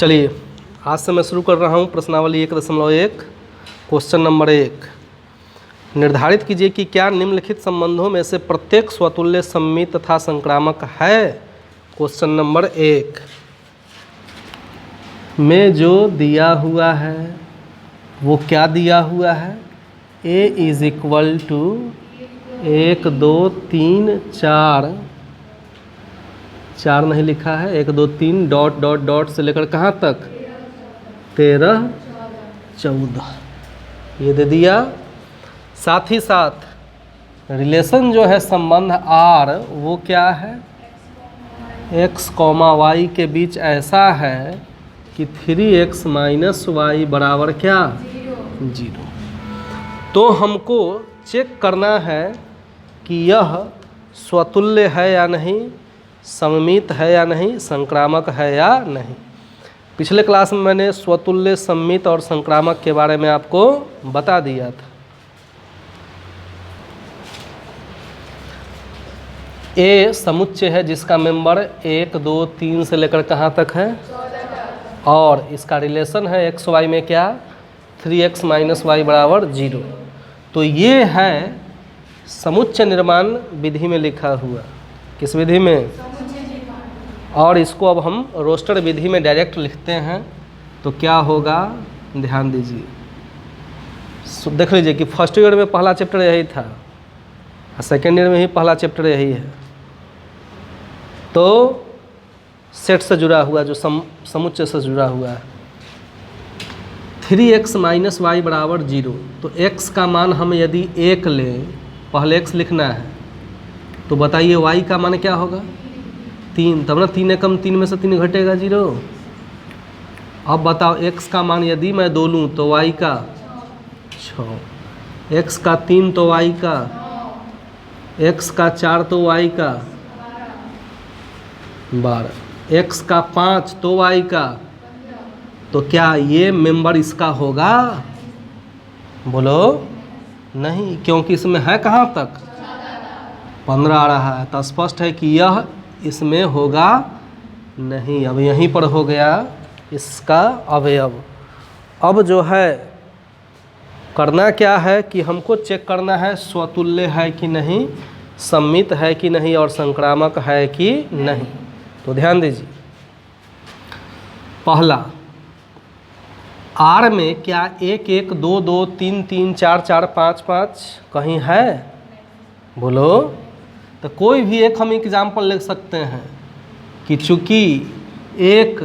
चलिए आज से मैं शुरू कर रहा हूँ प्रश्नावली 1.1 क्वेश्चन नंबर 1। निर्धारित कीजिए कि क्या निम्नलिखित संबंधों में से प्रत्येक स्वतुल्य सममित तथा संक्रामक है। क्वेश्चन नंबर 1 में जो दिया हुआ है वो क्या दिया हुआ है। a इज इक्वल टू 1 2 3 4 4 नहीं लिखा है, 1 2 3 डॉट डॉट डॉट से लेकर कहाँ तक 13 14 ये दे दिया। साथ ही साथ रिलेशन जो है संबंध R वो क्या है, x, y के बीच ऐसा है कि 3x माइनस वाई बराबर क्या 0। तो हमको चेक करना है कि यह स्वतुल्य है या नहीं, सममित है या नहीं, संक्रामक है या नहीं। पिछले क्लास में मैंने स्वतुल्य, सममित और संक्रामक के बारे में आपको बता दिया था। ए समुच्चय है जिसका मेंबर 1 2 3 से लेकर कहाँ तक है, और इसका रिलेशन है एक्स वाई में क्या 3x माइनस वाई बराबर 0। तो ये है समुच्चय निर्माण विधि में लिखा हुआ। किस विधि में, और इसको अब हम रोस्टर विधि में डायरेक्ट लिखते हैं तो क्या होगा, ध्यान दीजिए। देख लीजिए कि फर्स्ट ईयर में पहला चैप्टर यही था और सेकेंड ईयर में ही पहला चैप्टर यही है। तो सेट से जुड़ा हुआ जो समुच्चय से जुड़ा हुआ है 3x माइनस वाई बराबर 0। तो x का मान हम यदि 1 लें, पहले x लिखना है, तो बताइए y का मान क्या होगा 3, तब ना 3 कम 3 में से 3 घटेगा 0। अब बताओ x का मान यदि मैं 2 लूँ तो y का 6, x का 3 तो y का, x का 4 तो y का 12, x का 5 तो y का। तो क्या ये मेंबर इसका होगा, बोलो नहीं, क्योंकि इसमें है कहाँ तक 15 आ रहा है, तो स्पष्ट है कि यह इसमें होगा नहीं। अब यहीं पर हो गया इसका अवयव। अब जो है करना क्या है कि हमको चेक करना है स्वतुल्य है कि नहीं, सममित है कि नहीं, और संक्रामक है कि नहीं। तो ध्यान दीजिए, पहला R में क्या 1 1 2 2 3 3 4 4 5 5 कहीं है, बोलो। तो कोई भी एक हम एग्जाम्पल लिख सकते हैं कि चूंकि एक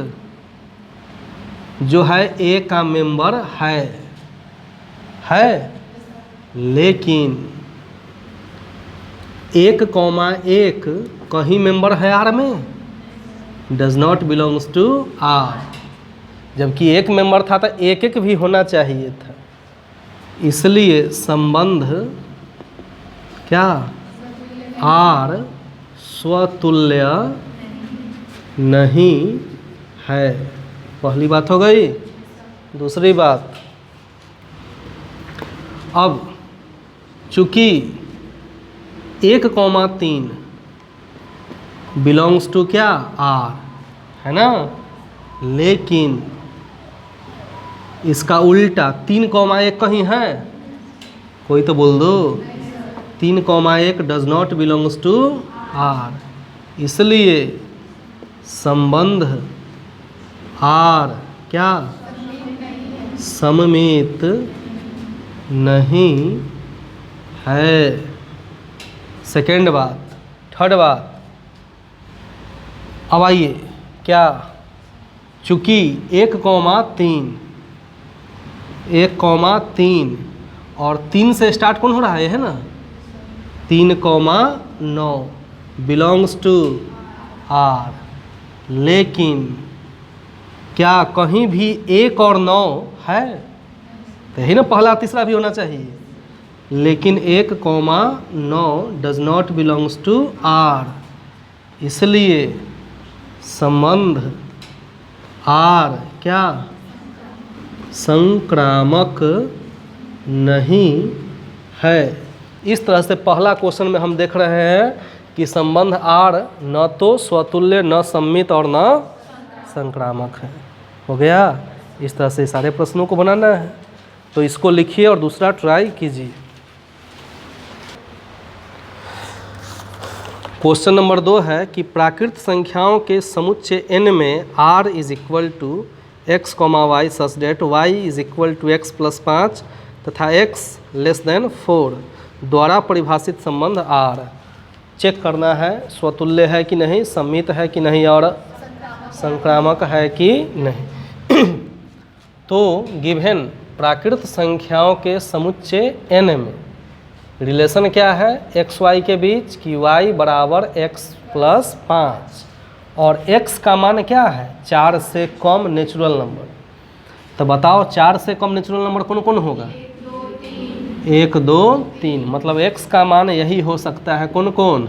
जो है A का मेंबर है लेकिन 1,1 कहीं मेंबर है R में, does not belongs to R। जबकि एक मेंबर था तो 1 1 भी होना चाहिए था, इसलिए संबंध क्या R स्वतुल्य नहीं है। पहली बात हो गई। दूसरी बात, अब चूंकि 1,3 बिलोंग्स टू क्या R है ना, लेकिन इसका उल्टा 3,1 कहीं है, कोई तो बोल दो। 3,1 does not belongs to R, इसलिए संबंध R क्या सममित नहीं है। सेकेंड बात। थर्ड बात, अब आइए क्या, चूँकि 1,3 और 3 से स्टार्ट कौन हो रहा है ना, 3,9 बिलोंग्स टू R, लेकिन क्या कहीं भी 1 और 9 है, तो यही ना पहला तीसरा भी होना चाहिए, लेकिन 1,9 does not belongs to R, इसलिए संबंध R क्या संक्रामक नहीं है। इस तरह से पहला क्वेश्चन में हम देख रहे हैं कि संबंध R न तो स्वतुल्य, न सममित और न संक्रामक है। हो गया। इस तरह से सारे प्रश्नों को बनाना है, तो इसको लिखिए और दूसरा ट्राई कीजिए। क्वेश्चन नंबर 2 है कि प्राकृत संख्याओं के समुच्चय n में r is equal to x comma y such that y is equal to x plus 5 तथा x लेस देन 4 द्वारा परिभाषित संबंध r चेक करना है, स्वतुल्य है कि नहीं, सममित है कि नहीं और संक्रामक है कि नहीं। तो गिवन प्राकृत संख्याओं के समुच्चय n में रिलेशन क्या है एक्स वाई के बीच कि y बराबर x प्लस 5 और x का मान क्या है 4 से कम नेचुरल नंबर। तो बताओ 4 से कम नेचुरल नंबर कौन कौन होगा 1 2 3, मतलब x का मान यही हो सकता है कौन कौन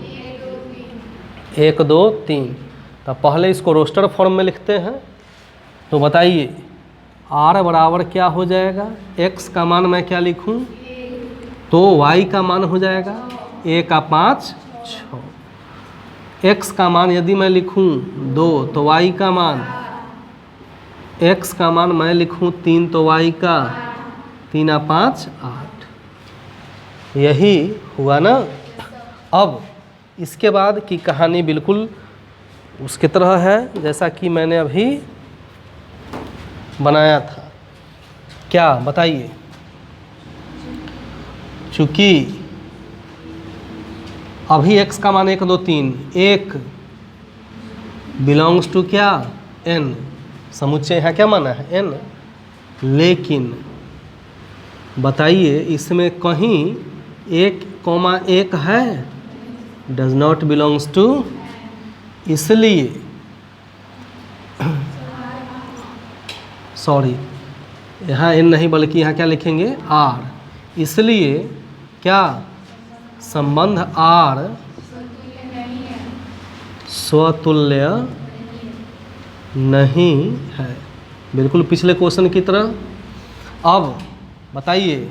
1 2 3। तो पहले इसको रोस्टर फॉर्म में लिखते हैं। तो बताइए r बराबर क्या हो जाएगा, x का मान मैं क्या लिखूं तो y का मान हो जाएगा a का 5 6, x का मान यदि मैं लिखूं 2 तो y का मान, x का मान मैं लिखूं 3 तो y का 3 आ 5 8। यही हुआ ना। अब इसके बाद की कहानी बिल्कुल उसके तरह है जैसा कि मैंने अभी बनाया था। क्या बताइए, चूँकि अभी x का मान 1 2 3, 1 बिलोंग्स टू क्या n, समुच्चय है क्या माना है n, लेकिन बताइए इसमें कहीं 1,1 है, डज नॉट बिलोंग्स टू, इसलिए सॉरी यहाँ n नहीं बल्कि यहाँ क्या लिखेंगे r, इसलिए क्या संबंध r स्वतुल्य नहीं है, बिल्कुल पिछले क्वेश्चन की तरह। अब बताइए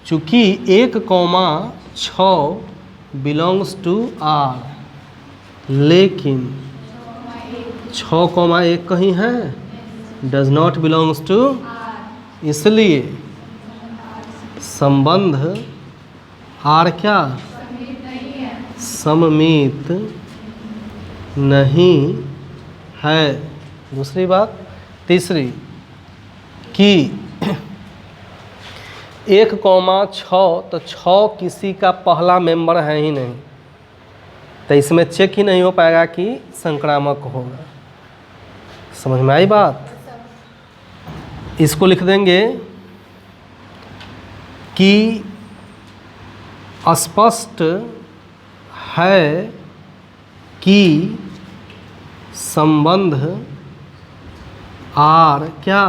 चूँकि 1,6 बिलोंग्स टू r, लेकिन 6,1 कहीं है, डज नॉट बिलोंग्स टू, इसलिए संबंध r क्या सममित नहीं है। दूसरी बात, तीसरी कि 1,6 तो 6 किसी का पहला मेंबर है ही नहीं, तो इसमें चेक ही नहीं हो पाएगा कि संक्रामक होगा। समझ में आई बात। इसको लिख देंगे कि स्पष्ट है कि संबंध r क्या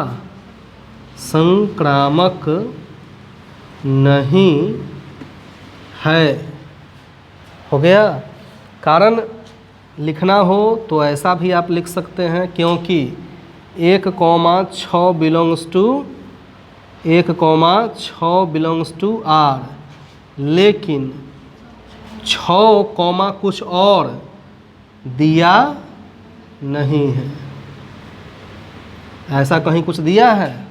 संक्रामक नहीं है। हो गया। कारण लिखना हो तो ऐसा भी आप लिख सकते हैं, क्योंकि 1,6 belongs to 1,6 belongs to r, लेकिन 6, कुछ और दिया नहीं है, ऐसा कहीं कुछ दिया है,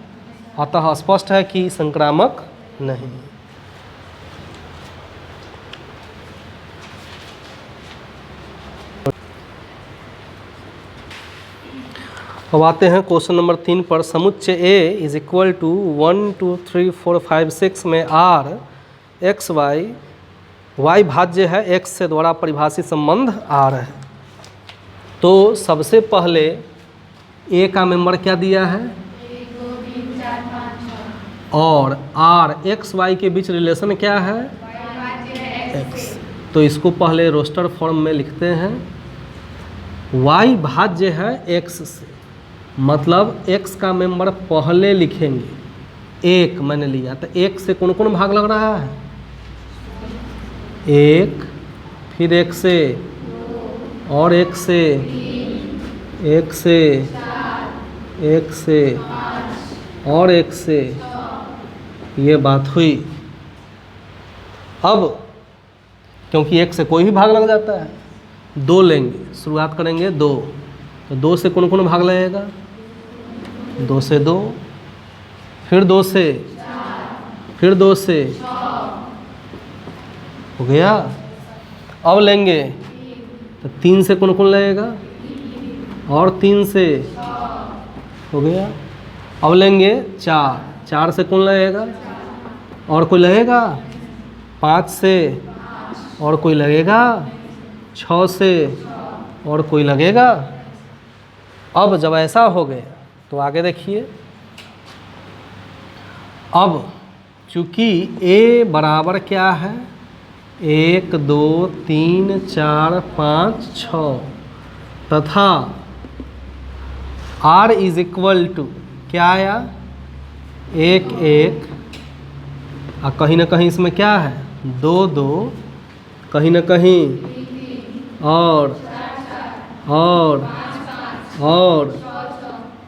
अतः स्पष्ट है कि संक्रामक नहीं। अब आते हैं क्वेश्चन नंबर 3 पर। समुच्चय A इज इक्वल टू 1 2 3 4 5 6 में r x y भाज्य है x से द्वारा परिभाषित संबंध r है। तो सबसे पहले A का मेंबर क्या दिया है 1 2 3 4 5 6, और r x y के बीच रिलेशन क्या है x, तो इसको पहले रोस्टर फॉर्म में लिखते हैं। y भाज्य है x से, मतलब x का मेंबर पहले लिखेंगे, 1 मैंने लिया, तो 1 से कौन कौन भाग लग रहा है 1, फिर 1 से और 1 से 1 से 1 से और 1 से, ये बात हुई। अब क्योंकि 1 से कोई भी भाग लग जाता है, 2 लेंगे, शुरुआत करेंगे 2, तो 2 से कौन कौन भाग लगेगा 2 से 2, फिर 2 से, फिर 2 से, हो गया। अब लेंगे तो 3 से कौन कौन लगेगा, और 3 से, हो गया। अब लेंगे 4, 4 से कौन लगेगा, और कोई लगेगा, 5 से, और कोई लगेगा, 6 से, और कोई लगेगा। अब जब ऐसा हो गया तो आगे देखिए। अब चूंकि A बराबर क्या है, 1 2 3 4 5 6 तथा R इज इक्वल टू क्या आया, 1 1, और कहीं ना कहीं इसमें क्या है, 2 2, कहीं ना कहीं और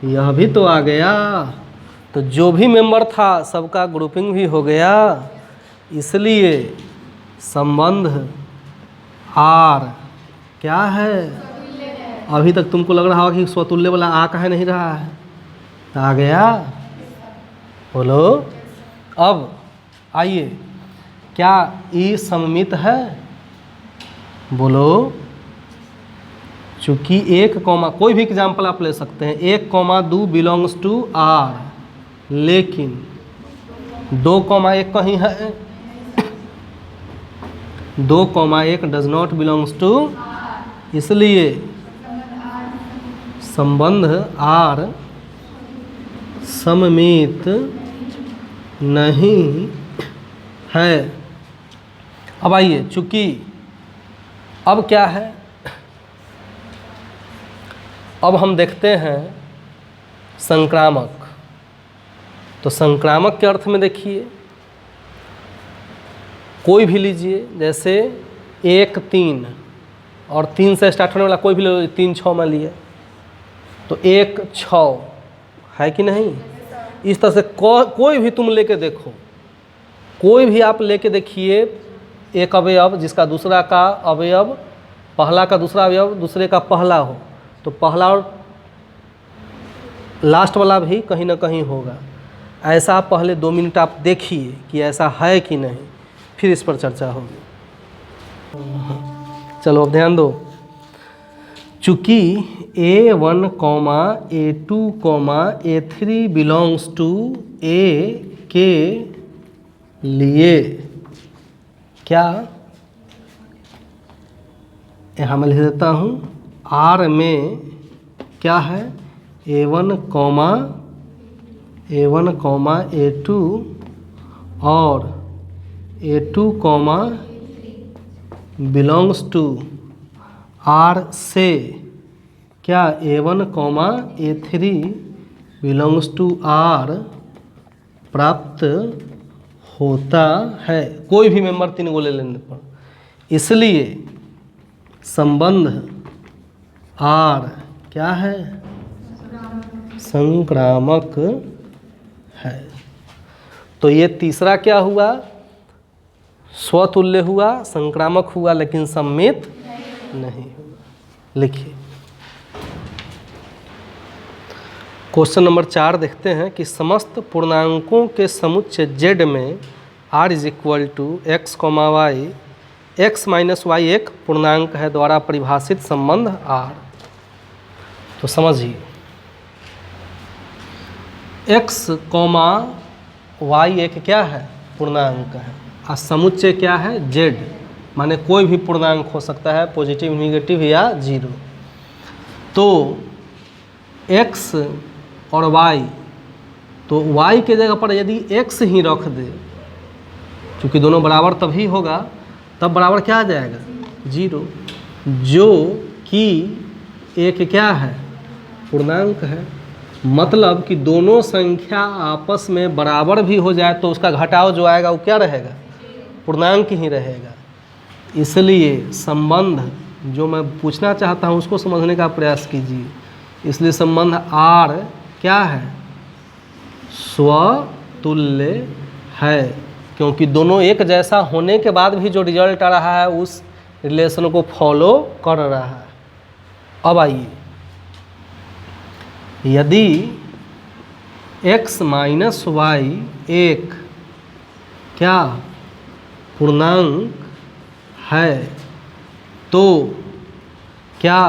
यह भी तो आ गया। तो जो भी मेंबर था सबका ग्रुपिंग भी हो गया, इसलिए संबंध R क्या है, अभी तक तुमको लग रहा होगा कि स्वतुल्य वाला आ कहे नहीं रहा है, तो आ गया। बोलो। अब आइए, क्या ई सममित है, बोलो। चूंकि 1, कोई भी एग्जाम्पल आप ले सकते हैं, 1, 2 बिलोंग्स टू R, लेकिन 2, 1 कहीं है, 2, 1 डज नॉट बिलोंग्स टू, इसलिए संबंध R सममित नहीं है। अब आइए, चूंकि अब क्या है, अब हम देखते हैं संक्रामक। तो संक्रामक के अर्थ में देखिए, कोई भी लीजिए, जैसे 1 3 और 3 से स्टार्ट होने वाला कोई भी लो, 3 6 में लिए तो 1 6 है कि नहीं। इस तरह से कोई भी तुम लेके देखो, कोई भी आप लेके देखिए, एक अवयव जिसका दूसरा का अवयव, पहला का दूसरा अवयव दूसरे का पहला हो, तो पहला और लास्ट वाला भी कहीं ना कहीं होगा। ऐसा पहले 2 मिनट आप देखिए कि ऐसा है कि नहीं, फिर इस पर चर्चा होगी। चलो अब ध्यान दो। चूँकि A1, A2, A3 belongs to A के लिए क्या, यहाँ मैं लिख देता हूँ, R में क्या है, A1, A2 और A2, बिलोंग्स टू R से क्या, A1, A3 belongs to R प्राप्त होता है। कोई भी मेंबर 3 को ले लेने पर, इसलिए संबंध R क्या है, संक्रामक है। तो ये तीसरा क्या हुआ, स्वतुल्य हुआ, संक्रामक हुआ, लेकिन सममित नहीं हुआ। लिखिए क्वेश्चन नंबर 4 देखते हैं कि समस्त पूर्णांकों के समुच्चय Z में R is equal to x, y, x minus y एक पूर्णांक है द्वारा परिभाषित संबंध R। तो समझिए, x, y एक क्या है, पूर्णांक है, और समुच्चय क्या है, Z, माने कोई भी पूर्णांक हो सकता है, पॉजिटिव, नेगेटिव या 0। तो x और y, तो y के जगह पर यदि x ही रख दे, क्योंकि दोनों बराबर तभी होगा, तब बराबर क्या आ जाएगा, 0, जो कि एक क्या है, पूर्णांक है। मतलब कि दोनों संख्या आपस में बराबर भी हो जाए तो उसका घटाव जो आएगा वो क्या रहेगा, पूर्णांक ही रहेगा। इसलिए संबंध जो मैं पूछना चाहता हूँ उसको समझने का प्रयास कीजिए। इसलिए संबंध R क्या है, स्वतुल्य है, क्योंकि दोनों एक जैसा होने के बाद भी जो रिजल्ट आ रहा है उस रिलेशन को फॉलो कर रहा है। अब आइए, यदि x माइनस वाई एक क्या पूर्णांक है तो क्या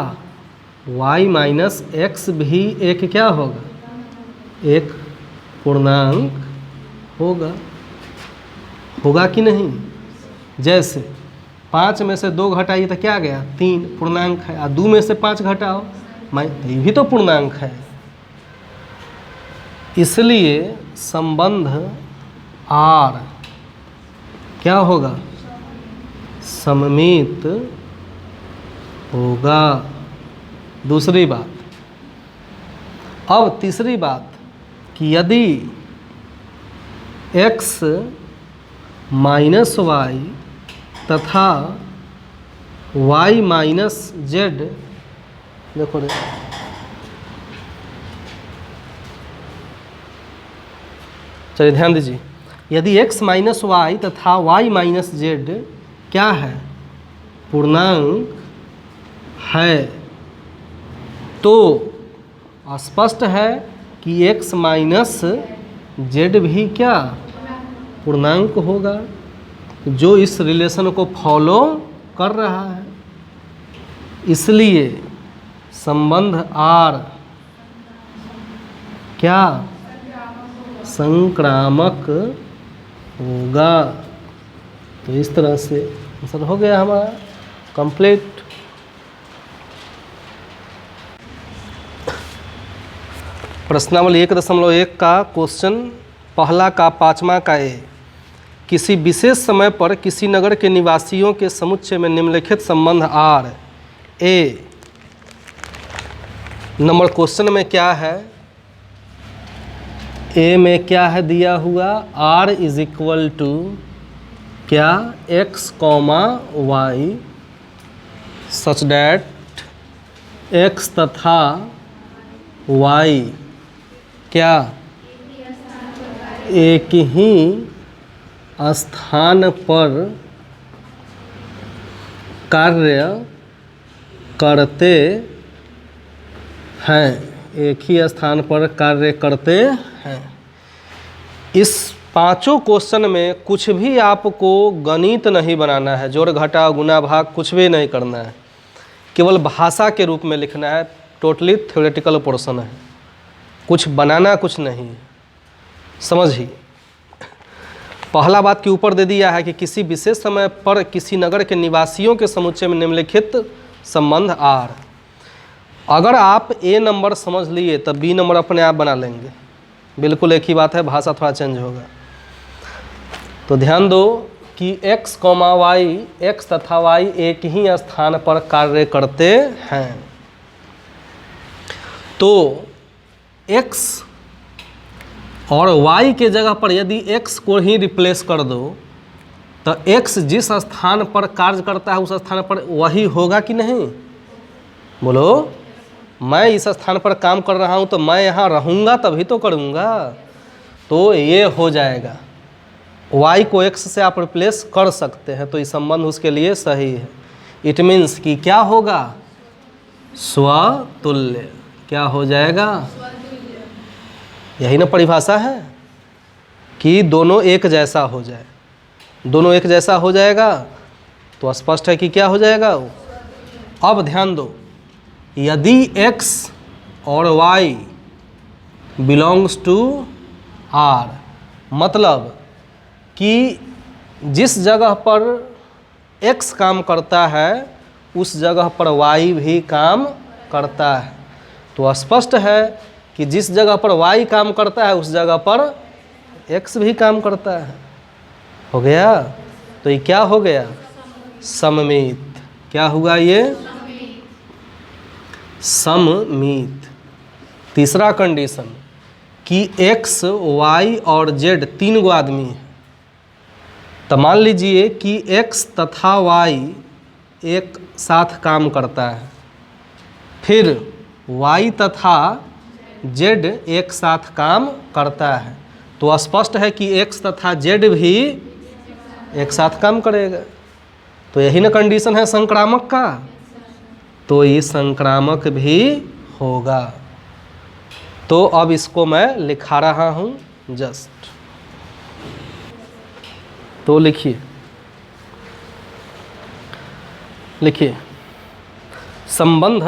y माइनस एक्स भी एक क्या होगा, एक पूर्णांक होगा, होगा कि नहीं। जैसे 5 में से 2 घटाइए तो क्या गया 3, पूर्णांक है। और 2 में से 5 घटाओ ये भी तो पूर्णांक है। इसलिए संबंध R क्या होगा, सममित होगा। दूसरी बात, अब तीसरी बात कि यदि x माइनस वाई तथा y माइनस जेड, देखो रे चलिए ध्यान दीजिए, यदि x माइनस वाई तथा y माइनस जेड क्या है, पूर्णांक है, तो स्पष्ट है कि x माइनस जेड भी क्या पूर्णांक होगा, जो इस रिलेशन को फॉलो कर रहा है। इसलिए संबंध R क्या संक्रामक होगा। तो इस तरह से आंसर हो गया हमारा कंप्लीट। प्रश्नावली 1.1 का क्वेश्चन पहला का 5वां का ए, किसी विशेष समय पर किसी नगर के निवासियों के समुच्चय में निम्नलिखित संबंध आर ए। नंबर क्वेश्चन में क्या है, ए में क्या है दिया हुआ, आर इज इक्वल टू क्या x comma y such that x तथा वाई क्या एक ही स्थान पर कार्य करते हैं, एक ही स्थान पर कार्य करते हैं। इस पांचों क्वेश्चन में कुछ भी आपको गणित नहीं बनाना है, जोड़ घटा गुना भाग कुछ भी नहीं करना है, केवल भाषा के रूप में लिखना है। टोटली थ्योरेटिकल पोर्शन है, कुछ बनाना कुछ नहीं, समझिए। पहला बात के ऊपर दे दिया है कि किसी विशेष समय पर किसी नगर के निवासियों के समुच्चय में निम्नलिखित संबंध आर। अगर आप ए नंबर समझ लिए तब बी नंबर अपने आप बना लेंगे, बिल्कुल एक ही बात है, भाषा थोड़ा चेंज होगा। तो ध्यान दो कि x कॉमा वाई, एक्स तथा वाई एक ही स्थान पर कार्य करते हैं। तो x और y के जगह पर यदि x को ही रिप्लेस कर दो तो x जिस स्थान पर कार्य करता है उस स्थान पर वही होगा कि नहीं, बोलो। मैं इस स्थान पर काम कर रहा हूँ तो मैं यहाँ रहूँगा तभी तो करूँगा, तो ये हो जाएगा। y को x से आप रिप्लेस कर सकते हैं, तो ये संबंध उसके लिए सही है। इट मीन्स कि क्या होगा, स्वतुल्य। क्या हो जाएगा, यही ना परिभाषा है कि दोनों एक जैसा हो जाए। दोनों एक जैसा हो जाएगा तो स्पष्ट है कि क्या हो जाएगा। अब ध्यान दो, यदि x और y बिलोंग्स टू R, मतलब कि जिस जगह पर x काम करता है उस जगह पर y भी काम करता है, तो स्पष्ट है कि जिस जगह पर y काम करता है उस जगह पर x भी काम करता है। हो गया, तो ये क्या हो गया, सममित। क्या हुआ ये, सममित। तीसरा कंडीशन कि x, y और z तीन गो आदमी हैं, तो मान लीजिए कि x तथा y एक साथ काम करता है, फिर y तथा z एक साथ काम करता है, तो स्पष्ट है कि x तथा z भी एक साथ काम करेगा। तो यही ना कंडीशन है संक्रामक का, तो ये संक्रामक भी होगा। तो अब इसको मैं लिखा रहा हूँ जस्ट। तो लिखिए संबंध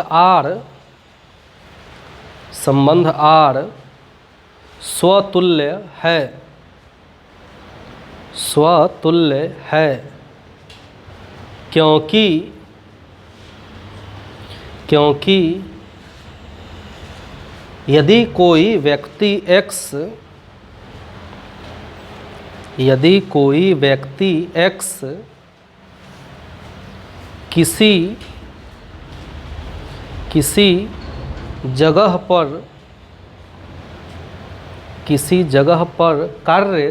आर स्वतुल्य है क्योंकि यदि कोई व्यक्ति x किसी जगह पर कार्य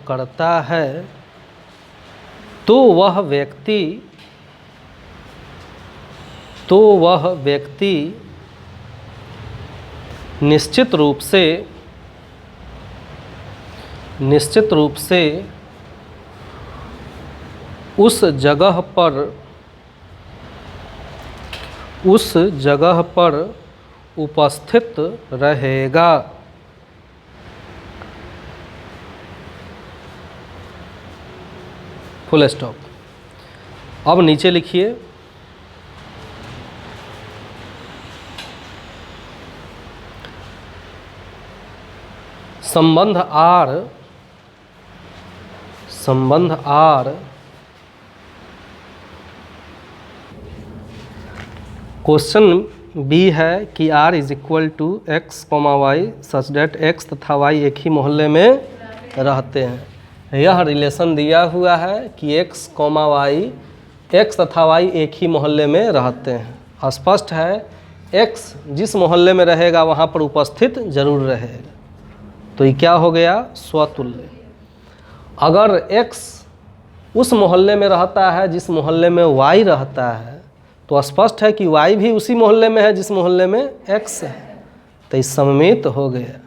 करता है तो वह व्यक्ति निश्चित रूप से उस जगह पर उपस्थित रहेगा। Full stop. अब नीचे लिखिए संबंध आर क्वेश्चन बी है कि r is equal to x comma y such that x तथा वाई एक ही मोहल्ले में रहते हैं। यह रिलेशन दिया हुआ है कि x कॉमा वाई एक्स तथा वाई एक ही मोहल्ले में रहते हैं। स्पष्ट है x जिस मोहल्ले में रहेगा वहाँ पर उपस्थित जरूर रहेगा। तो ये क्या हो गया? स्वतुल्य। अगर x उस मोहल्ले में रहता है जिस मोहल्ले में y रहता है तो स्पष्ट है कि y भी उसी मोहल्ले में है जिस मोहल्ले में x है। तो ये सममित हो गया।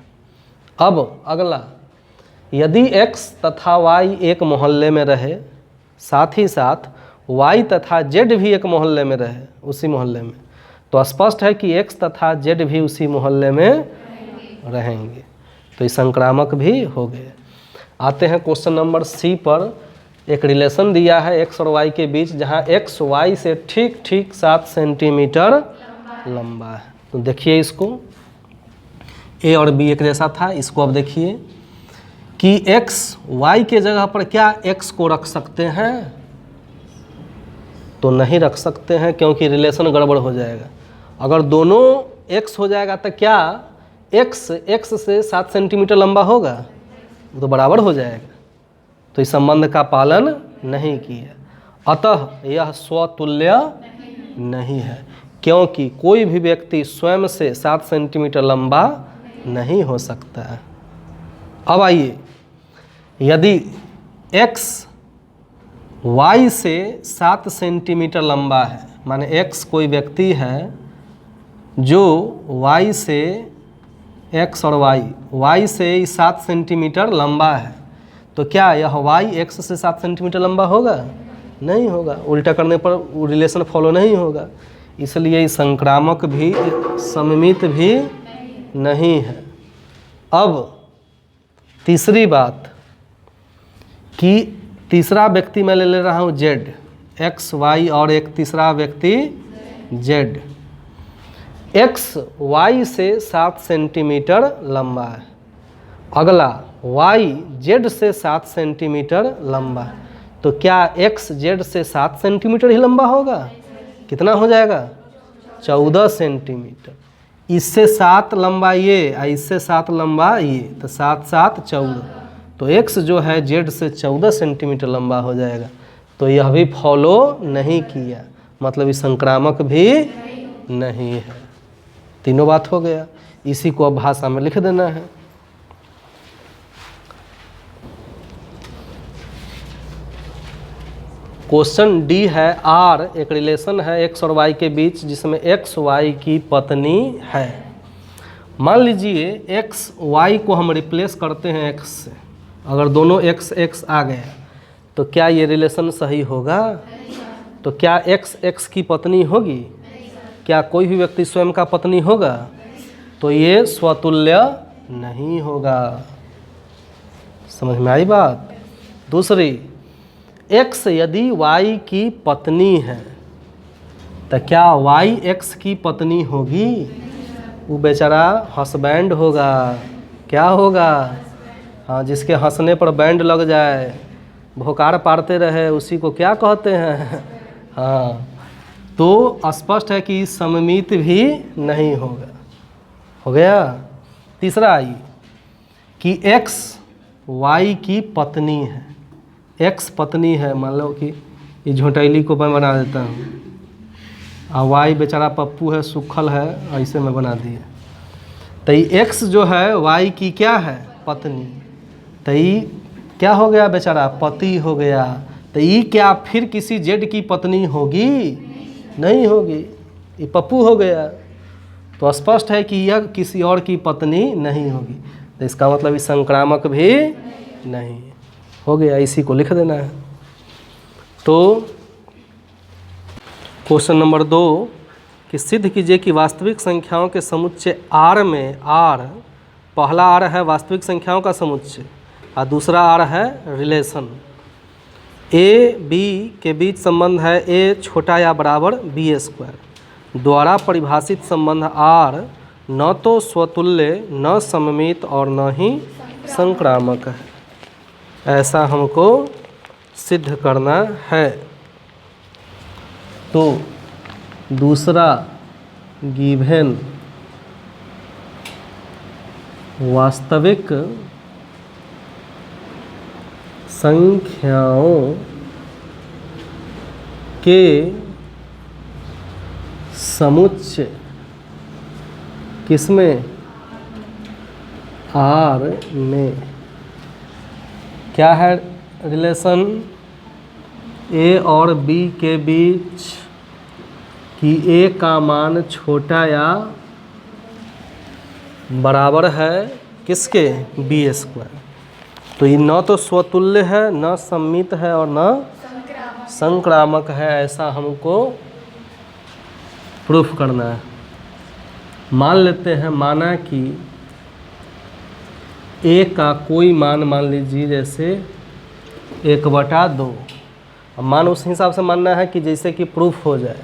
अब अगला, यदि x तथा y एक मोहल्ले में रहे, साथ ही साथ y तथा z भी एक मोहल्ले में रहे, उसी मोहल्ले में, तो स्पष्ट है कि x तथा z भी उसी मोहल्ले में रहेंगे। तो ये संक्रामक भी हो गए। आते हैं क्वेश्चन नंबर सी पर। एक रिलेशन दिया है x और y के बीच, जहाँ x y से ठीक 7 सेंटीमीटर लंबा है। तो देखिए इसको, a और b एक जैसा था, इसको अब देखिए कि x y के जगह पर क्या x को रख सकते हैं? तो नहीं रख सकते हैं, क्योंकि रिलेशन गड़बड़ हो जाएगा। अगर दोनों x हो जाएगा तो क्या x से 7 सेंटीमीटर लंबा होगा? तो बराबर हो जाएगा। तो इस संबंध का पालन नहीं किया, अतः यह स्वतुल्य नहीं है, क्योंकि कोई भी व्यक्ति स्वयं से 7 सेंटीमीटर लंबा नहीं हो सकता है। अब आइए, यदि x y से 7 सेंटीमीटर लंबा है, माने x कोई व्यक्ति है जो y से x और y से 7 सेंटीमीटर लंबा है, तो क्या यह y x से 7 सेंटीमीटर लंबा होगा? नहीं होगा। उल्टा करने पर वो रिलेशन फॉलो नहीं होगा। इसलिए संक्रामक भी सममित भी नहीं है। अब तीसरी बात कि तीसरा व्यक्ति मैं ले रहा हूँ z, x y और एक तीसरा व्यक्ति z। x y से 7 सेंटीमीटर लंबा है, अगला y z से 7 सेंटीमीटर लंबा है, तो क्या x z से 7 सेंटीमीटर ही लंबा होगा? कितना हो जाएगा? 14 सेंटीमीटर। इससे 7 लंबा ये और इससे 7 लंबा ये, तो 7 7 14। तो x जो है z से 14 सेंटीमीटर लंबा हो जाएगा। तो यह भी फॉलो नहीं किया, मतलब ये संक्रामक भी नहीं है। तीनों बात हो गया। इसी को अब भाषा में लिख देना है। क्वेश्चन डी है, आर एक रिलेशन है x और y के बीच जिसमें x y की पत्नी है। मान लीजिए x y को हम रिप्लेस करते हैं x से, अगर दोनों x x आ गया तो क्या ये रिलेशन सही होगा? तो क्या x x की पत्नी होगी? क्या कोई भी व्यक्ति स्वयं का पत्नी होगा? तो ये स्वतुल्य नहीं होगा। समझ में आई बात? दूसरी, x यदि y की पत्नी है तो क्या y x की पत्नी होगी? वो बेचारा हस्बैंड होगा। क्या होगा? हाँ, जिसके हंसने पर बैंड लग जाए, भोकार पारते रहे, उसी को क्या कहते हैं? हाँ, तो स्पष्ट है कि सममित भी नहीं होगा। हो गया। तीसरा आई कि x y की पत्नी है। x पत्नी है, मान लो कि ये झोंटैली को मैं बना देता हूँ, और y बेचारा पप्पू है, सुखल है, ऐसे में बना दिए। तो ये x जो है y की क्या है? पत्नी। तो ये क्या हो गया? बेचारा पति हो गया। तो ये क्या फिर किसी z की पत्नी होगी? नहीं होगी, ये पप्पू हो गया। तो स्पष्ट है कि यह किसी और की पत्नी नहीं होगी। तो इसका मतलब ये संक्रामक भी नहीं हो गया, इसी को लिख देना है। तो क्वेश्चन नंबर 2 कि सिद्ध कीजिए कि वास्तविक संख्याओं के समुच्चय R में R, पहला R है वास्तविक संख्याओं का समुच्चय और दूसरा R है रिलेशन। A B के बीच संबंध है A छोटा या बराबर B² द्वारा परिभाषित संबंध R न तो स्वतुल्य, न सममित और न ही संक्रामक है। ऐसा हमको सिद्ध करना है। तो दूसरा गिवन वास्तविक संख्याओं के समुच्चय किसमें? R में। क्या है रिलेशन? A और B के बीच कि A का मान छोटा या बराबर है किसके? B²। तो ये न तो स्वतुल्य है, न सममित है और न संक्रामक है। ऐसा हमको प्रूफ करना है। मान लेते हैं, माना कि A का कोई मान मान लीजिए जैसे 1/2। अब मान उस हिसाब से मानना है कि जैसे कि प्रूफ हो जाए।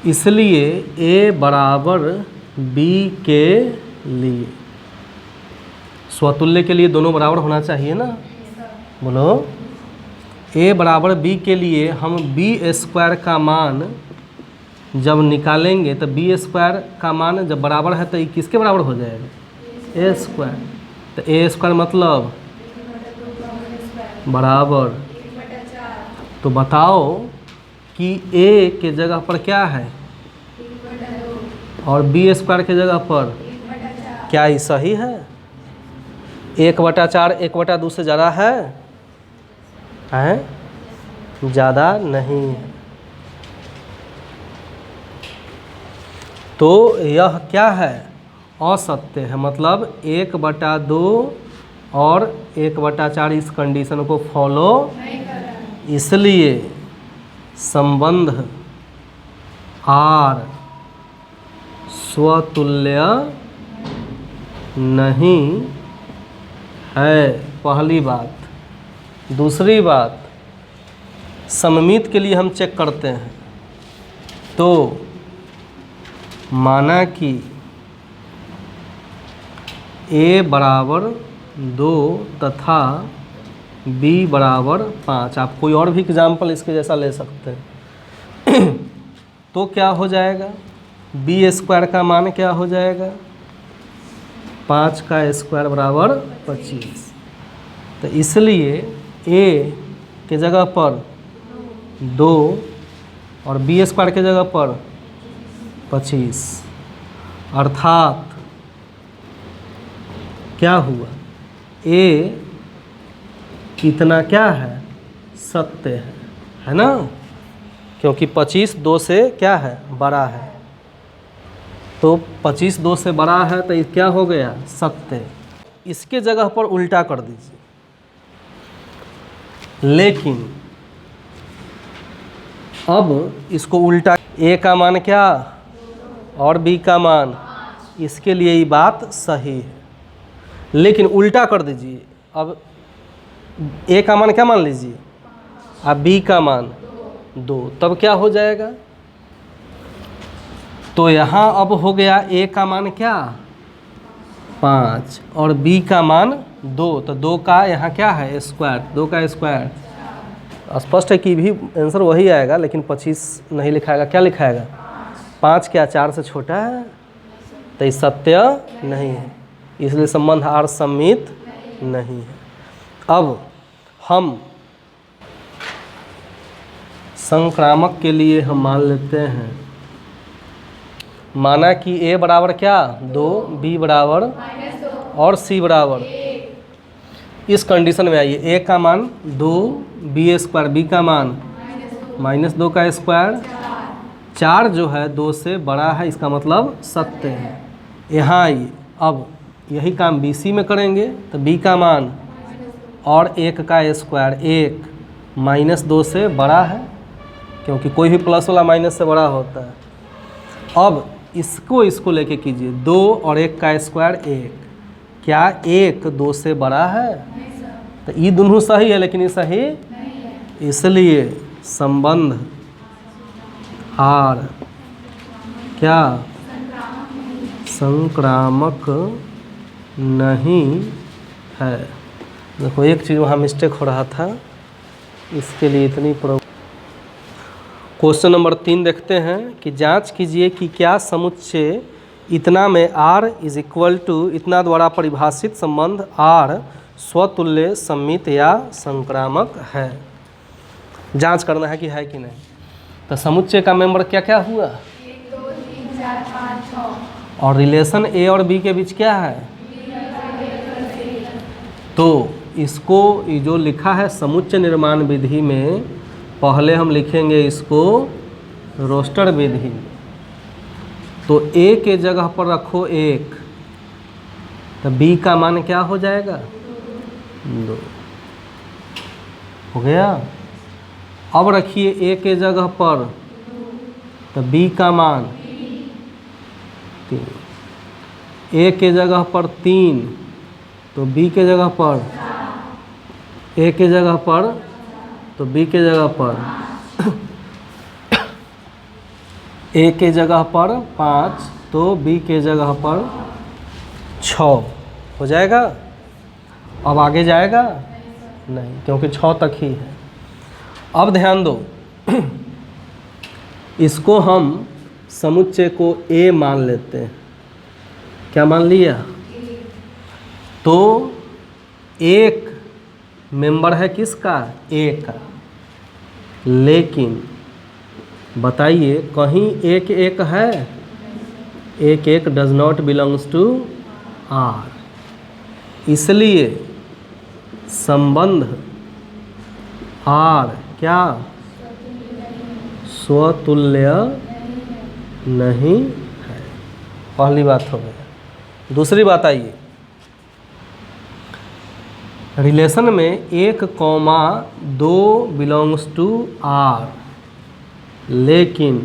इसलिए A बराबर B के लिए, स्वतुल्य के लिए दोनों बराबर होना चाहिए ना, बोलो। A बराबर B के लिए हम B² का मान जब निकालेंगे तो B² का मान जब बराबर है तो ये किसके बराबर हो जाएगा? A²। तो A² मतलब बराबर। तो बताओ कि A के जगह पर क्या है और B² के जगह पर क्या ये सही है? 1/4 1/2 से ज़्यादा है? ज़्यादा नहीं है। तो यह क्या है? असत्य है। मतलब 1/2 और 1/4 इस कंडीशन को फॉलो नहीं कर रहा है। इसलिए संबंध R स्वतुल्य नहीं है, पहली बात। दूसरी बात, सममित के लिए हम चेक करते हैं। तो माना कि A बराबर 2 तथा B बराबर 5। आप कोई और भी एग्जाम्पल इसके जैसा ले सकते हैं। तो क्या हो जाएगा? B² का मान क्या हो जाएगा? 5 का स्क्वायर बराबर 25। तो इसलिए A के जगह पर 2 और B² के जगह पर 25। अर्थात क्या हुआ? A कितना क्या है? सत्य है ना? क्योंकि 25 2 से क्या है? बड़ा है। तो 25 2 से बड़ा है तो ये क्या हो गया? सत्य। इसके जगह पर उल्टा कर दीजिए। लेकिन अब इसको उल्टा, ए का मान क्या और बी का मान, इसके लिए ये बात सही है। लेकिन उल्टा कर दीजिए, अब ए का मान क्या मान लीजिए, अब बी का मान 2, तब क्या हो जाएगा, तो यहाँ अब हो गया ए का मान क्या 5 और बी का मान 2, तो 2 का यहाँ क्या है स्क्वायर, 2 का स्क्वायर। स्पष्ट है कि भी आंसर वही आएगा, लेकिन 25 नहीं लिखाएगा, क्या लिखाएगा 5 क्या 4 से छोटा है, तो ये सत्य नहीं है, इसलिए संबंध आर सम्मित नहीं है। अब हम संक्रामक के लिए हम मान लेते हैं, माना कि ए बराबर क्या 2, बी बराबर और सी बराबर, इस कंडीशन में आइए, ए का मान 2, बी स्क्वायर, बी का मान -2 का स्क्वायर, 4 जो है 2 से बड़ा है, इसका मतलब सत्य है। यहाँ आइए, अब यही काम बी सी में करेंगे, तो बी का मान और 1 का स्क्वायर, 1 -2 से बड़ा है, क्योंकि कोई भी प्लस वाला माइनस से बड़ा होता है। अब इसको लेके कीजिए, 2 और 1 का स्क्वायर 1, क्या 1 2 से बड़ा है, तो ये दोनों सही है, लेकिन ये सही इसलिए संबंध आर क्या संक्रामक नहीं है। देखो एक चीज़ वहाँ मिस्टेक हो रहा था, इसके लिए इतनी प्रॉब्लम। क्वेश्चन नंबर 3 देखते हैं कि जांच कीजिए कि क्या समुच्चय इतना में R इज इक्वल टू इतना द्वारा परिभाषित संबंध R स्वतुल्य सम्मित या संक्रामक है। जांच करना है कि है कि नहीं। तो समुच्चय का मेंबर क्या क्या हुआ, 1 2 3 4 5 6, और रिलेशन ए और बी के बीच क्या है, तो इसको ये जो लिखा है समुच्चय निर्माण विधि में, पहले हम लिखेंगे इसको रोस्टर विधि। तो ए के जगह पर रखो 1, तो बी का मान क्या हो जाएगा 2, हो गया। अब रखिए ए के जगह पर, तो बी का मान 3, ए के जगह पर 3, तो बी के जगह पर, ए के जगह पर, तो बी के जगह पर, ए के जगह पर 5, तो बी के जगह पर 6 हो जाएगा। अब आगे जाएगा नहीं, क्योंकि 6 तक ही है। अब ध्यान दो, इसको हम समुच्चय को ए मान लेते हैं, क्या मान लिया, तो एक मेंबर है किसका, ए का, लेकिन बताइए कहीं 1 1 है, 1 1 does not belongs to R, इसलिए संबंध आर क्या स्वतुल्य नहीं है। पहली बात हो गई। दूसरी बात आइए, रिलेशन में 1,2 बिलोंग्स टू आर, लेकिन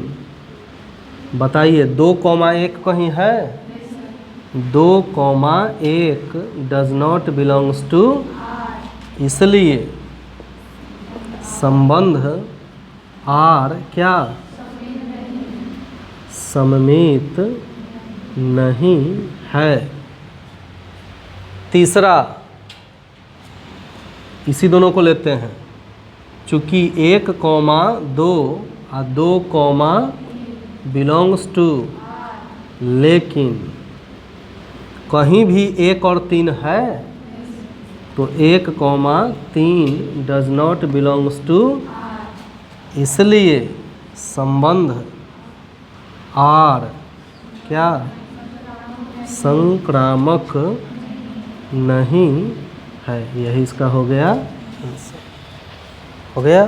बताइए 2,1 कहीं है, 2,1 डज नॉट बिलोंग्स टू, इसलिए संबंध आर क्या सममित नहीं है। तीसरा, इसी दोनों को लेते हैं, चूँकि 1,2 और 2, बिलोंग्स टू, लेकिन कहीं भी 1 और 3 है, तो 1,3 डज नॉट बिलोंग्स टू, इसलिए संबंध आर क्या संक्रामक नहीं है। यही इसका हो गया आंसर। हो गया,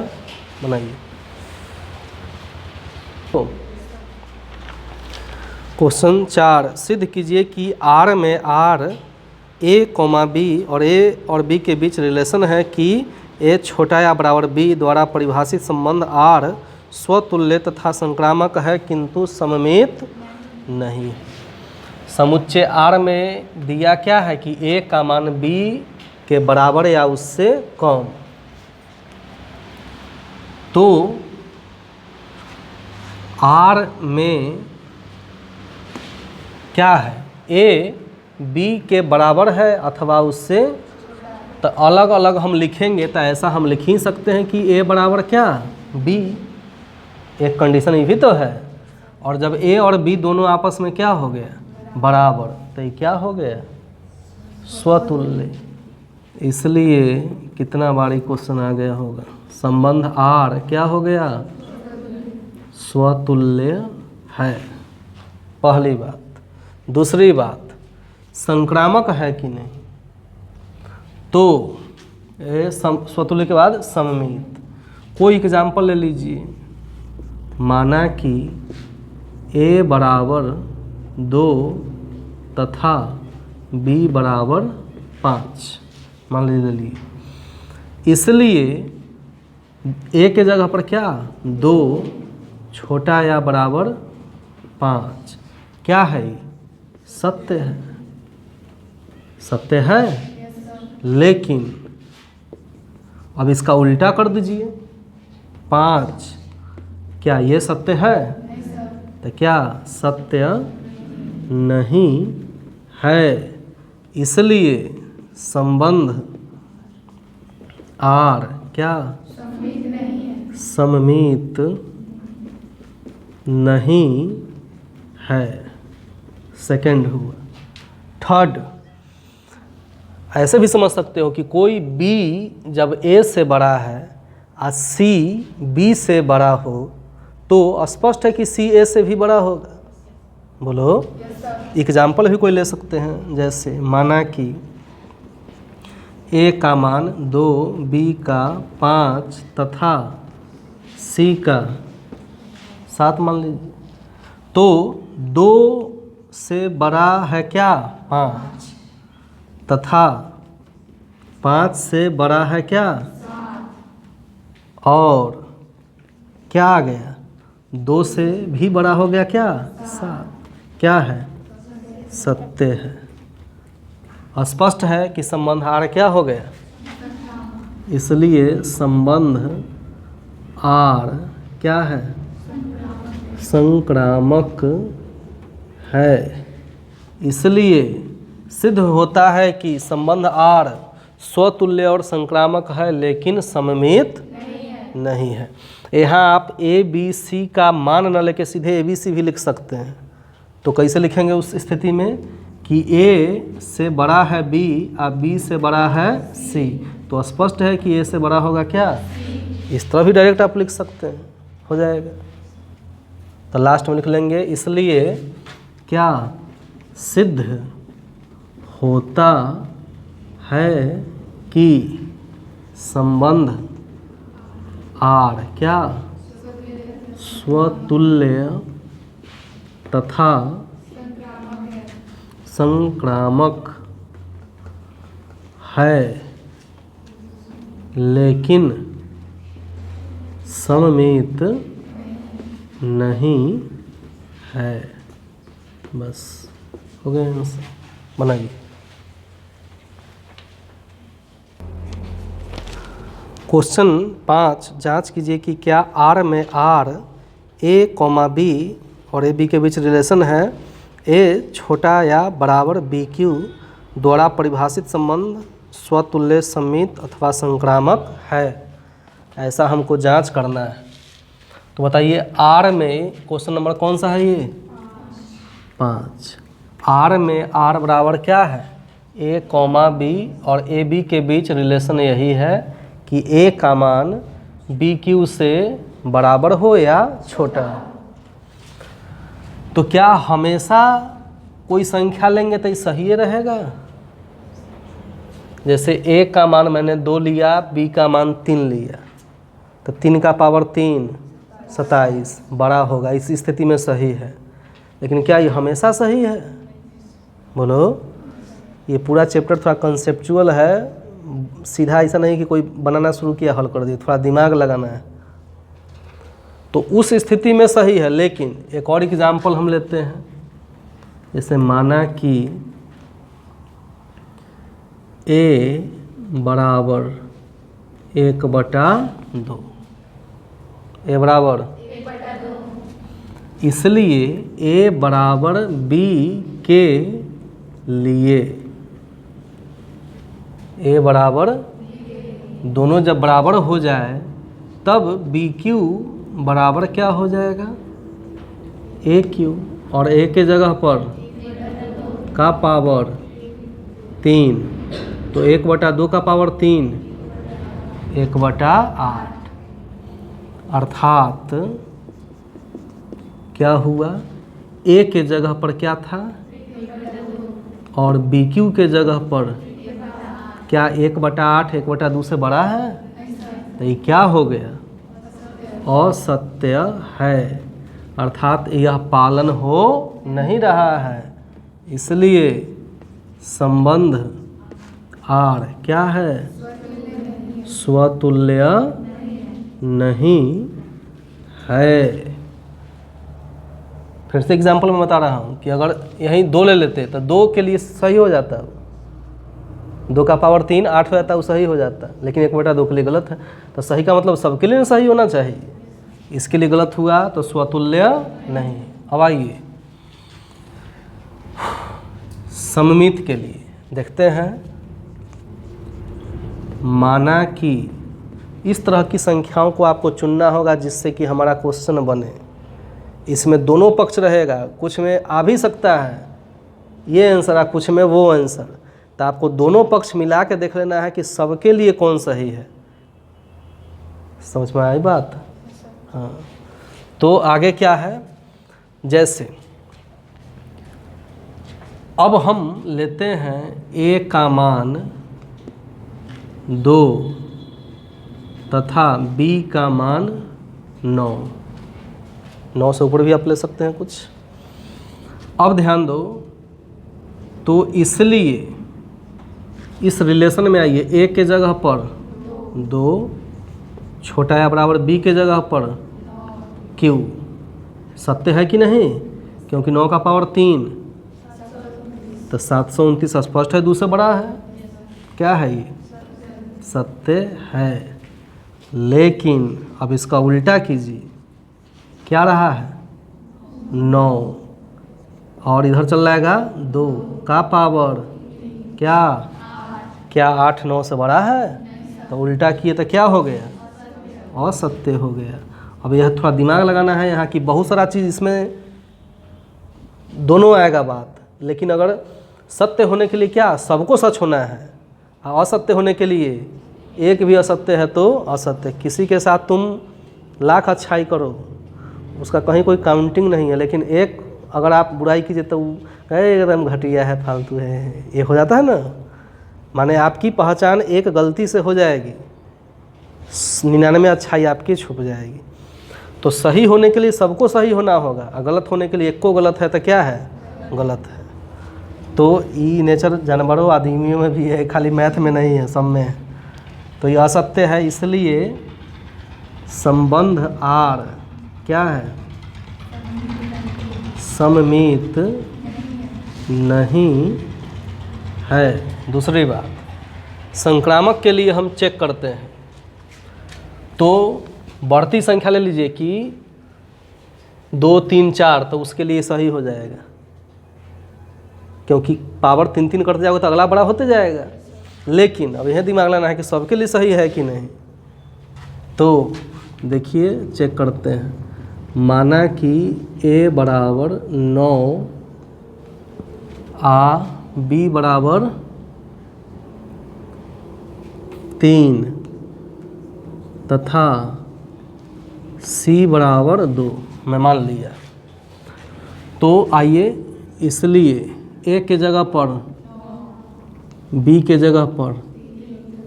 बनाइए। तो क्वेश्चन 4, सिद्ध कीजिए कि आर में आर ए कॉमा बी और ए और बी के बीच रिलेशन है कि ए छोटा या बराबर बी द्वारा परिभाषित संबंध आर स्वतुल्य तथा संक्रामक है किंतु सममित नहीं। समुच्चय आर में दिया क्या है कि ए का मान बी के बराबर या उससे कम। तो आर में क्या है, ए बी के बराबर है अथवा उससे, तो अलग अलग हम लिखेंगे तो ऐसा हम लिख ही सकते हैं कि ए बराबर क्या, बी। एक कंडीशन ये भी तो है। और जब ए और बी दोनों आपस में क्या हो गया, बराबर, तो ये क्या हो गया, स्वतुल्य। इसलिए कितना बारी क्वेश्चन आ गया होगा, संबंध आर क्या हो गया, स्वतुल्य है। पहली बात। दूसरी बात, संक्रामक है कि नहीं, तो स्वतुल्य के बाद सममित। कोई एग्जाम्पल ले लीजिए, माना कि ए बराबर 2 तथा बी बराबर 5 मान लीजिए। इसलिए ए के जगह पर क्या, 2 छोटा या बराबर 5 क्या है, सत्य है, सत्य है। लेकिन अब इसका उल्टा कर दीजिए, 5 क्या ये सत्य है, तो क्या सत्य नहीं है। इसलिए संबंध आर क्या, सममित नहीं है। सेकंड हुआ। थर्ड, ऐसे भी समझ सकते हो कि कोई बी जब ए से बड़ा है और सी बी से बड़ा हो तो स्पष्ट है कि सी ए से भी बड़ा होगा। बोलो, एग्जाम्पल भी कोई ले सकते हैं। जैसे माना कि ए का मान 2, बी का 5 तथा सी का 7 मान लीजिए। तो 2 से बड़ा है क्या, 5, तथा 5 से बड़ा है क्या, और क्या आ गया, 2 से भी बड़ा हो गया क्या, 7। क्या है, सत्य है। स्पष्ट है कि संबंध आर क्या हो गया। इसलिए संबंध आर क्या है, संक्रामक है। इसलिए सिद्ध होता है कि संबंध आर स्वतुल्य और संक्रामक है लेकिन सममित नहीं है। यहाँ आप ए बी सी का मान न लेके सीधे ए बी सी भी लिख सकते हैं। तो कैसे लिखेंगे उस स्थिति में कि ए से बड़ा है बी और बी से बड़ा है सी, तो स्पष्ट है कि ए से बड़ा होगा क्या, इस तरह भी डायरेक्ट आप लिख सकते हैं, हो जाएगा। तो लास्ट में लिख लेंगे, इसलिए क्या सिद्ध होता है कि संबंध आर क्या, स्वतुल्य तथा संक्रामक है लेकिन सममित नहीं है। बस हो गया आंसर, बनाइए। क्वेश्चन 5, जांच कीजिए कि क्या आर में आर ए कॉमा बी और ए बी के बीच रिलेशन है। ए छोटा या बराबर बी क्यू द्वारा परिभाषित संबंध स्वतुल्य, सममित अथवा संक्रामक है। ऐसा हमको जांच करना है। तो बताइए आर में क्वेश्चन नंबर कौन सा है, ये 5। आर में आर बराबर क्या है, ए कॉमा बी, और ए बी के बीच रिलेशन यही है कि ए का मान बी क्यू से बराबर हो या छोटा हो। तो क्या हमेशा कोई संख्या लेंगे तो ये सही रहेगा। जैसे ए का मान मैंने 2 लिया, बी का मान 3 लिया, तो 3 का पावर 3 27 बड़ा होगा, इस स्थिति में सही है। लेकिन क्या ये हमेशा सही है, बोलो। ये पूरा चैप्टर थोड़ा कंसेप्चुअल है, सीधा ऐसा नहीं कि कोई बनाना शुरू किया हल कर दिया, थोड़ा दिमाग लगाना है। तो उस स्थिति में सही है। लेकिन एक और एग्जाम्पल हम लेते हैं, जैसे माना कि a बराबर 1/2, a बराबर, इसलिए a बराबर b के लिए a बराबर, दोनों जब बराबर हो जाए तब बी क्यू बराबर क्या हो जाएगा, ए क्यू, और ए के जगह पर का पावर 3, तो 1/2 का पावर 3, 1/8, अर्थात क्या हुआ, ए के जगह पर क्या था और बी क्यू के जगह पर क्या 1/8 1/2 से बड़ा है, तो ये क्या हो गया, असत्य है, अर्थात यह पालन हो नहीं रहा है। इसलिए संबंध आर क्या है, स्वतुल्य नहीं है। फिर से एग्जाम्पल में बता रहा हूँ कि अगर यहीं 2 ले लेते तो 2 के लिए सही हो जाता, 2 का पावर 3 8 हो जाता, वो सही हो जाता, लेकिन 1/2 के लिए गलत है। तो सही का मतलब सबके लिए सही होना चाहिए, इसके लिए गलत हुआ तो स्वतुल्य नहीं। अब आइए सममित के लिए देखते हैं। माना कि इस तरह की संख्याओं को आपको चुनना होगा जिससे कि हमारा क्वेश्चन बने। इसमें दोनों पक्ष रहेगा, कुछ में आ भी सकता है ये आंसर, कुछ में वो आंसर, तो आपको दोनों पक्ष मिला के देख लेना है कि सबके लिए कौन सही है। समझ में आई बात? हाँ, तो आगे क्या है, जैसे अब हम लेते हैं a का मान 2 तथा b का मान 9 से ऊपर भी आप ले सकते हैं कुछ। अब ध्यान दो, तो इसलिए इस रिलेशन में आइए, a के जगह पर 2, छोटा या बराबर b के जगह पर q, सत्य है कि नहीं, क्योंकि 9 का पावर 3, तो 729 स्पष्ट है 2 से बड़ा है, क्या है ये, सत्य है। लेकिन अब इसका उल्टा कीजिए, क्या रहा है 9 और इधर चल जाएगा 2 का पावर क्या 8 9 से बड़ा है, तो उल्टा किए तो क्या हो गया, असत्य हो गया। अब यह थोड़ा दिमाग लगाना है यहाँ की, बहुत सारा चीज़ इसमें दोनों आएगा बात, लेकिन अगर सत्य होने के लिए क्या, सबको सच होना है, असत्य होने के लिए एक भी असत्य है तो असत्य। किसी के साथ तुम लाख अच्छाई करो, उसका कहीं कोई काउंटिंग नहीं है, लेकिन एक अगर आप बुराई कीजिए तो एकदम घटिया है, फालतू है, ये हो जाता है ना। माने आपकी पहचान एक गलती से हो जाएगी, 99 अच्छाई आपकी छुप जाएगी। तो सही होने के लिए सबको सही होना होगा, और गलत होने के लिए एक को गलत है तो क्या है, गलत है। तो ये नेचर जानवरों आदमियों में भी है, खाली मैथ में नहीं है, सब में है। तो ये असत्य है, इसलिए संबंध आर क्या है, सममित नहीं है। दूसरी बात, संक्रामक के लिए हम चेक करते हैं, तो बढ़ती संख्या ले लीजिए कि 2 3 4, तो उसके लिए सही हो जाएगा, क्योंकि पावर 3 3 करते जाओगे तो अगला बड़ा होते जाएगा। लेकिन अब यह दिमाग लाना है कि सबके लिए सही है कि नहीं। तो देखिए चेक करते हैं, माना कि a बराबर 9 b बराबर 3 तथा c बराबर 2 मैं मान लिया। तो आइए, इसलिए a के जगह पर b के जगह पर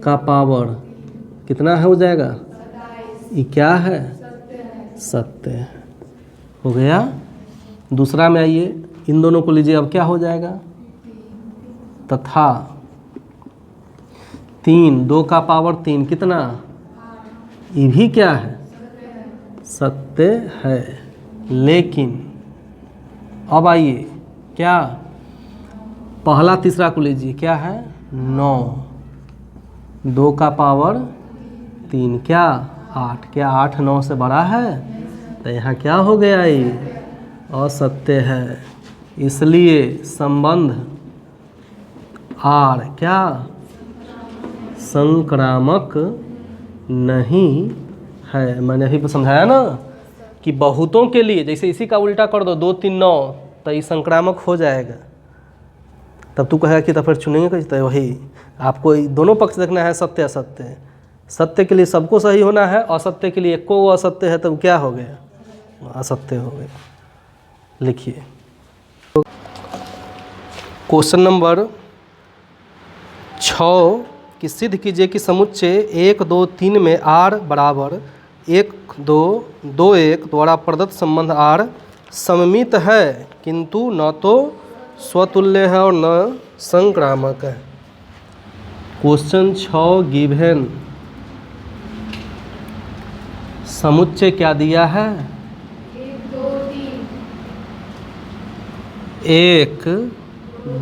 का पावर कितना हो जाएगा, ये क्या है, सत्य हो गया। दूसरा में आइए, इन दोनों को लीजिए, अब क्या हो जाएगा, तथा 3 2 का पावर 3 कितना, ये भी क्या है, सत्य है। लेकिन अब आइए, क्या पहला तीसरा को लीजिए, क्या है 9, 2 का पावर 3, क्या 8, क्या 8 9 से बड़ा है? तो यहाँ क्या हो गया, ये असत्य है। इसलिए संबंध आर क्या संक्रामक नहीं है। मैंने अभी समझाया ना कि बहुतों के लिए, जैसे इसी का उल्टा कर दो 2 3 9, तो ये संक्रामक हो जाएगा। तब तू कहेगा कि तो फिर चुनेंगे कैसे? तो वही आपको दोनों पक्ष देखना है, सत्य असत्य। सत्य के लिए सबको सही होना है, असत्य के लिए एक को असत्य है, तब क्या हो गया? असत्य हो गया। लिखिए क्वेश्चन नंबर 6 कि सिद्ध कीजिए कि समुच्चय 1 2 3 में R बराबर 1 2 2 1 द्वारा प्रदत्त संबंध R सममित है, किंतु न तो स्वतुल्य है और न संक्रामक है। क्वेश्चन 6 गिवन समुच्चय क्या दिया है? 1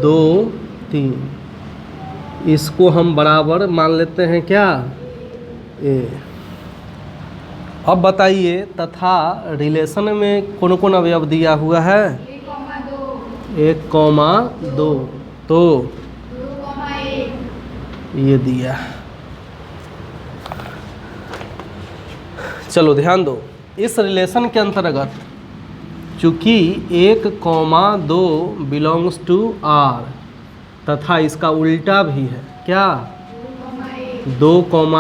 2 3। इसको हम बराबर मान लेते हैं क्या? ए। अब बताइए तथा रिलेशन में कौन कौन अवयव दिया हुआ है? 1 2, तो 2 ये दिया। चलो ध्यान दो, इस रिलेशन के अंतर्गत चूँकि 1 2 बिलोंग्स टू R तथा इसका उल्टा भी है, क्या 2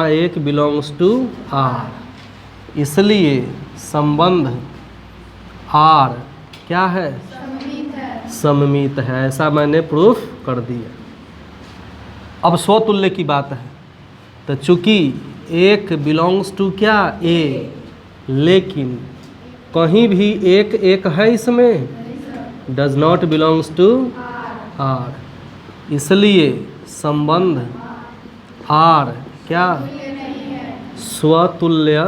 1 बिलोंग्स टू R, इसलिए संबंध R क्या है? सममित है। ऐसा मैंने प्रूफ कर दिया। अब स्वतुल्य की बात है, तो चूँकि 1 बिलोंग्स टू क्या A, लेकिन कहीं भी 1 1 है इसमें, does not belongs to R, इसलिए संबंध R क्या स्वतुल्य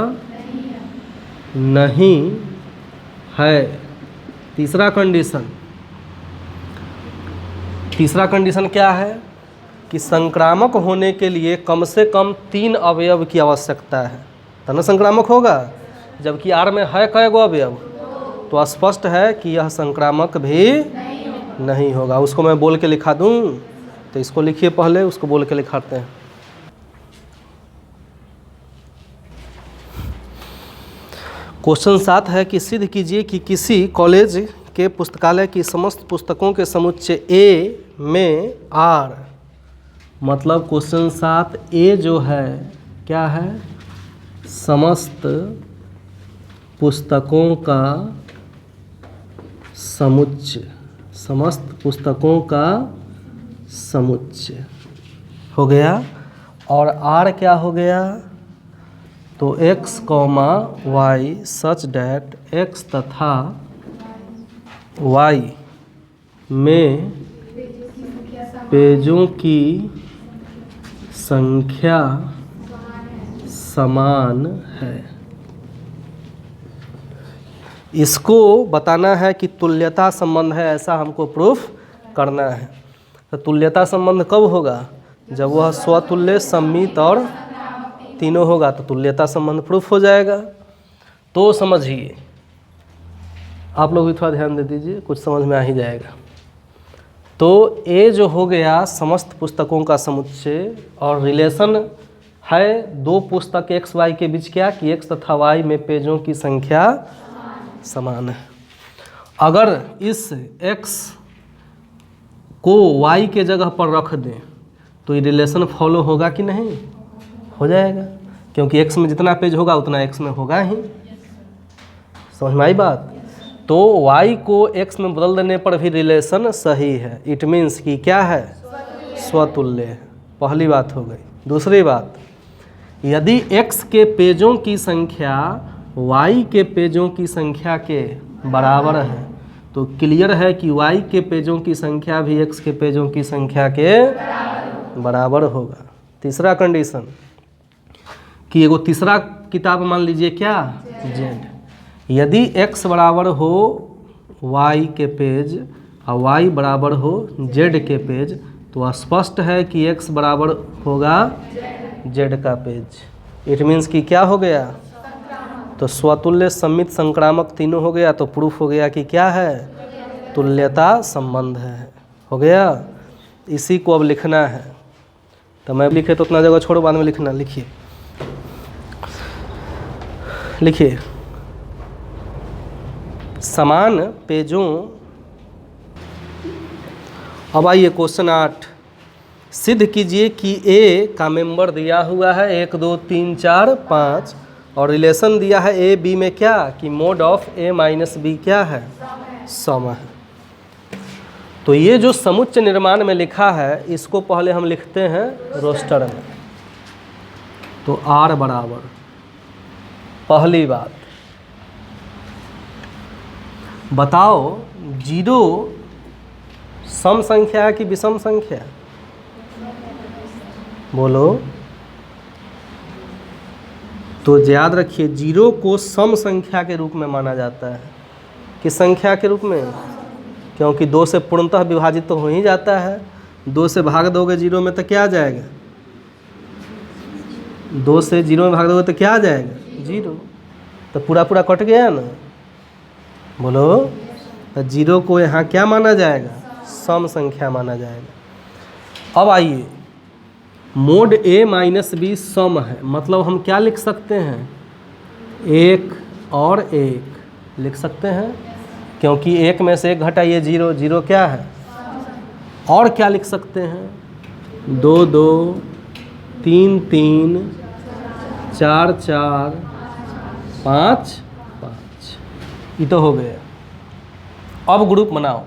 नहीं है। तीसरा कंडीशन क्या है कि संक्रामक होने के लिए कम से कम 3 अवयव की आवश्यकता है, तब ना संक्रामक होगा। जबकि R में है कई गो अवयव, तो स्पष्ट है कि यह संक्रामक भी नहीं होगा। उसको मैं बोल के लिखा दूं, तो इसको लिखिए पहले, उसको बोल के लिखाते हैं। क्वेश्चन 7 है कि सिद्ध कीजिए कि किसी कॉलेज के पुस्तकालय की समस्त पुस्तकों के समुच्चय A में R, मतलब क्वेश्चन 7 A जो है क्या है? समस्त पुस्तकों का समुच्चय, समस्त पुस्तकों का समुच्चय हो गया। और R क्या हो गया? तो x, y such that x तथा y में पेजों की संख्या समान है। इसको बताना है कि तुल्यता संबंध है, ऐसा हमको प्रूफ करना है। तो तुल्यता संबंध कब होगा? जब वह स्वतुल्य, सममित और तीनों होगा, तो तुल्यता संबंध प्रूफ हो जाएगा। तो समझिए, आप लोग भी थोड़ा ध्यान दे दीजिए, कुछ समझ में आ ही जाएगा। तो A जो हो गया समस्त पुस्तकों का समुच्चय, और रिलेशन है 2 पुस्तक x y के बीच क्या कि x तथा y में पेजों की संख्या समान है। अगर इस x को y के जगह पर रख दें तो ये रिलेशन फॉलो होगा कि नहीं? हो जाएगा, क्योंकि x में जितना पेज होगा उतना x में होगा ही। समझ में आई बात? तो y को x में बदल देने पर भी रिलेशन सही है। इट मीन्स कि क्या है? स्वतुल्य है। पहली बात हो गई। दूसरी बात, यदि x के पेजों की संख्या y के पेजों की संख्या के बराबर है, तो क्लियर है कि y के पेजों की संख्या भी x के पेजों की संख्या के बराबर होगा। तीसरा कंडीशन कि एगो तीसरा किताब मान लीजिए क्या Z, यदि x बराबर हो y के पेज और y बराबर हो z के पेज तो स्पष्ट है कि x बराबर होगा z का पेज। इट मीन्स कि क्या हो गया, तो स्वतुल्य सममित संक्रामक तीनों हो गया, तो प्रूफ हो गया कि क्या है, तुल्यता संबंध है। हो गया। इसी को अब लिखना है, तो मैं लिखे तो उतना जगह छोड़ो, बाद में लिखना। लिखिए लिखिए, समान पेजों। अब आइए क्वेश्चन 8, सिद्ध कीजिए कि A का मेंबर दिया हुआ है 1 2 3 4 5 और रिलेशन दिया है ए बी में क्या, कि mod of A minus B क्या है, सम है। तो ये जो समुच्चय निर्माण में लिखा है इसको पहले हम लिखते हैं रोस्टर में। तो R बराबर, पहली बात बताओ 0 सम संख्या है कि विषम संख्या, बोलो। तो याद रखिए 0 को सम संख्या के रूप में माना जाता है। किस संख्या के रूप में, क्योंकि 2 से पूर्णतः विभाजित तो हो ही जाता है। 2 से भाग दोगे 0 में तो क्या आ जाएगा, 2 से 0 में भाग दोगे तो क्या आ जाएगा, 0। तो पूरा पूरा कट गया ना, बोलो। तो 0 को यहाँ क्या माना जाएगा, सम संख्या माना जाएगा। अब आइए, mod A minus B sum है, मतलब हम क्या लिख सकते हैं, 1 और 1 लिख सकते हैं, क्योंकि 1 में से 1 घटाइए 0, 0 क्या है। और क्या लिख सकते हैं, 2 2 3 3 4 4 5 5, ये तो हो गया। अब ग्रुप बनाओ,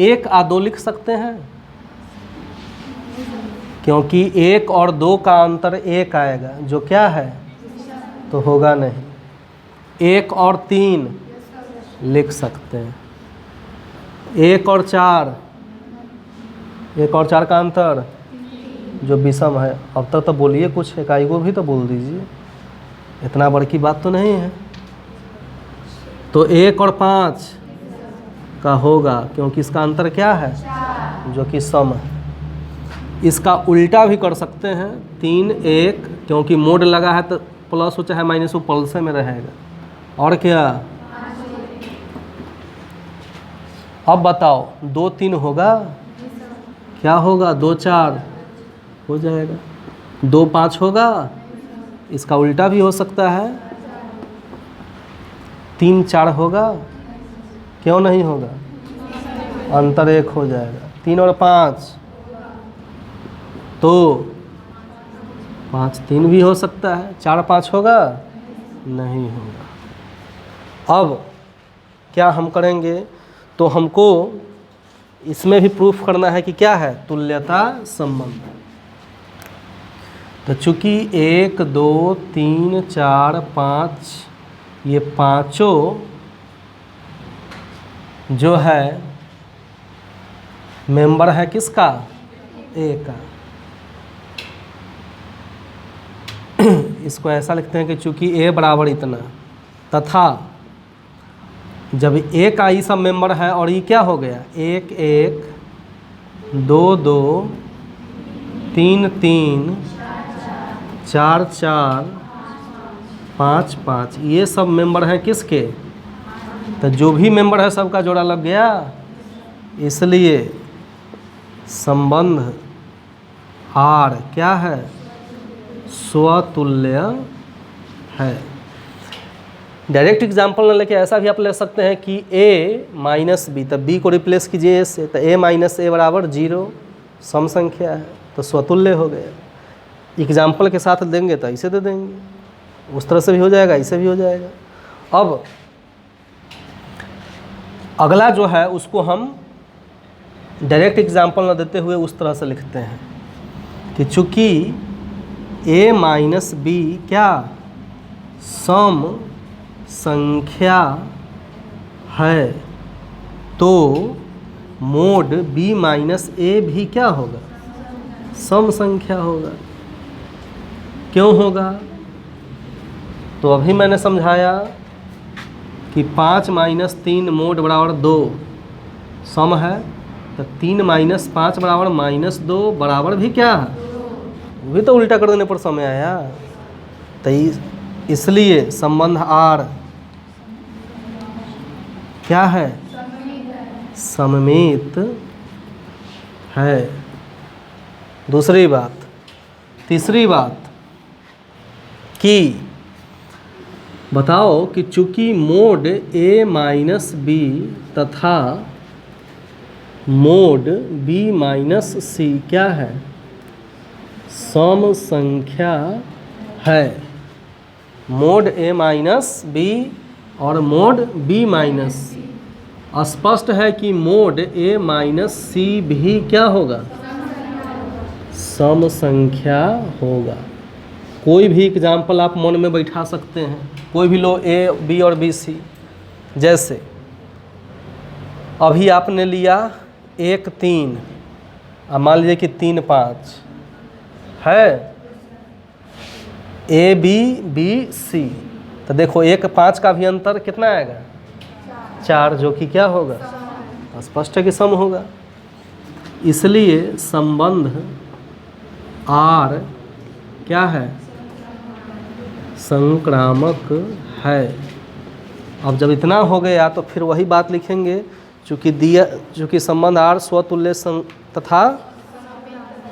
1 और 2 लिख सकते हैं, क्योंकि 1 और 2 का अंतर 1 आएगा, जो क्या है, तो होगा नहीं। 1 और 3 लिख सकते हैं, 1 और 4, 1 और 4 का अंतर जो विषम है। अब तक तो बोलिए कुछ, इकाई को भी तो बोल दीजिए, इतना बड़ी बात तो नहीं है। तो 1 और 5 का होगा, क्योंकि इसका अंतर क्या है, जो कि सम है। इसका उल्टा भी कर सकते हैं, 3 1, क्योंकि मोड लगा है तो प्लस हो चाहे माइनस हो पल्से में रहेगा। और क्या, अब बताओ 2 3 होगा, क्या होगा, 2 4 हो जाएगा। 2 5 होगा, इसका उल्टा भी हो सकता है, 3 4 होगा, क्यों नहीं होगा, अंतर 1 हो जाएगा। 3 और 5 तो 5 3 भी हो सकता है, 4 5 होगा, नहीं होगा। अब क्या हम करेंगे, तो हमको इसमें भी प्रूफ करना है कि क्या है, तुल्यता संबंध। तो चूंकि 1 2 3 4 5 ये पांचों जो है मेंबर है किसका, A का। इसको ऐसा लिखते हैं कि चूंकि A बराबर इतना, तथा जब A का ई सब मेंबर है और ये क्या हो गया, 1 1 2 2 3 3 4 4 5 5, ये सब मेंबर हैं किसके, तो जो भी मेंबर है सबका जोड़ा लग गया, इसलिए संबंध R क्या है, स्वतुल्य है। डायरेक्ट एग्जाम्पल न लेके ऐसा भी आप ले सकते हैं कि A माइनस बी, तब B को रिप्लेस कीजिए A से, तो A माइनस A बराबर 0, सम संख्या है, तो स्वतुल्य हो गया। एग्जाम्पल के साथ देंगे तो ऐसे दे देंगे, उस तरह से भी हो जाएगा, ऐसे भी हो जाएगा। अब अगला जो है उसको हम डायरेक्ट एग्जाम्पल न देते हुए उस तरह से लिखते हैं कि चूँकि A माइनस बी क्या, सम संख्या है, तो मोड B माइनस A भी क्या होगा, सम संख्या होगा। क्यों होगा, तो अभी मैंने समझाया कि 5 माइनस 3 मोड बराबर 2 सम है, तो 3 माइनस 5 बराबर -2 बराबर भी क्या है, वो भी तो उल्टा कर देने पर समय आया। तो इसलिए संबंध आर क्या है, सममित है। दूसरी बात। तीसरी बात कि बताओ कि चूंकि मोड a माइनस बी तथा मोड b माइनस सी क्या है, सम संख्या है। मोड a माइनस बी और मोड b माइनस सी, स्पष्ट है कि मोड a माइनस सी भी क्या होगा, सम संख्या होगा। कोई भी एग्जाम्पल आप मन में बैठा सकते हैं, कोई भी लो a b और b c। जैसे अभी आपने लिया 1 3 और मान लीजिए कि 3 5 है, a b b c, तो देखो 1 5 का भी अंतर कितना आएगा, 4, जो कि क्या होगा, स्पष्ट है कि सम होगा। इसलिए संबंध आर क्या है, संक्रामक है। अब जब इतना हो गया तो फिर वही बात लिखेंगे, चूँकि संबंध आर स्वतुल्य तथा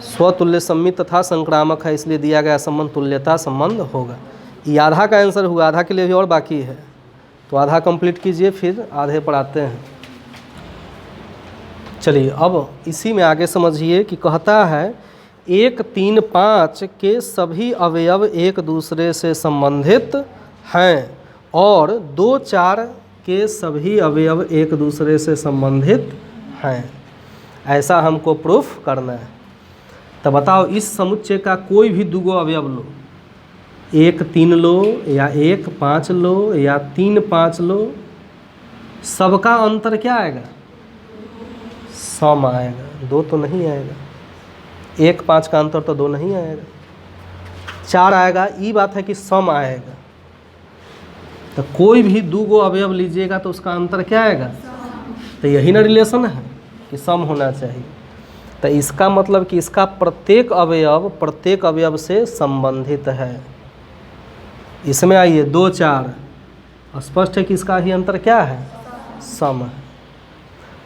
स्वतुल्य सम्मित तथा संक्रामक है, इसलिए दिया गया संबंध तुल्यता संबंध होगा। ये आधा का आंसर हुआ, आधा के लिए भी और बाकी है, तो आधा कंप्लीट कीजिए, फिर आधे पर आते हैं। चलिए अब इसी में आगे समझिए कि कहता है 1 3 5 के सभी अवयव एक दूसरे से संबंधित हैं और 2 4 के सभी अवयव एक दूसरे से संबंधित हैं। ऐसा हमको प्रूफ करना है। तो बताओ इस समुच्चय का कोई भी 2 अवयव लो, 1 3 लो या 1 5 लो या 3 5 लो, सबका अंतर क्या आएगा, सम आएगा, 2 तो नहीं आएगा। 1 5 का अंतर तो 2 नहीं आएगा, 4 आएगा। ये बात है कि सम आएगा। तो कोई भी 2 अवयव लीजिएगा तो उसका अंतर क्या आएगा, तो यही ना रिलेशन है कि सम होना चाहिए। तो इसका मतलब कि इसका प्रत्येक अवयव से संबंधित है। इसमें आइए 2 4, स्पष्ट है कि इसका ही अंतर क्या है, सम है।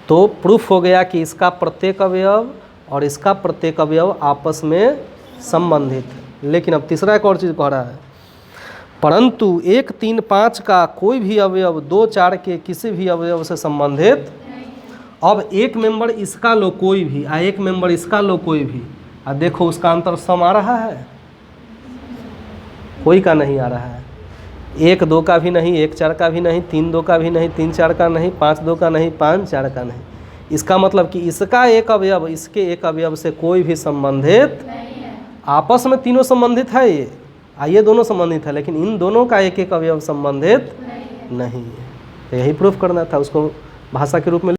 तो प्रूफ हो गया कि इसका प्रत्येक अवयव और इसका प्रत्येक अवयव आपस में संबंधित है। लेकिन अब तीसरा एक और चीज़ कह रहा है, परंतु 1 3 5 का कोई भी अवयव 2 4 के किसी भी अवयव से संबंधित। अब एक मेंबर इसका लो कोई भी, एक मेंबर इसका लो कोई भी, देखो उसका अंतर सम आ रहा है, कोई का नहीं आ रहा है। 1 2 का भी नहीं, 1 4 का भी नहीं, 3 2 का भी नहीं, 3 4 का नहीं, 5 2 का नहीं, 5 4 का नहीं। इसका मतलब कि इसका एक अवयव इसके एक अवयव से कोई भी संबंधित नहीं है। आपस में तीनों संबंधित है, ये दोनों संबंधित है, लेकिन इन दोनों का एक एक अवयव संबंधित नहीं है। यही प्रूफ करना था, उसको भाषा के रूप में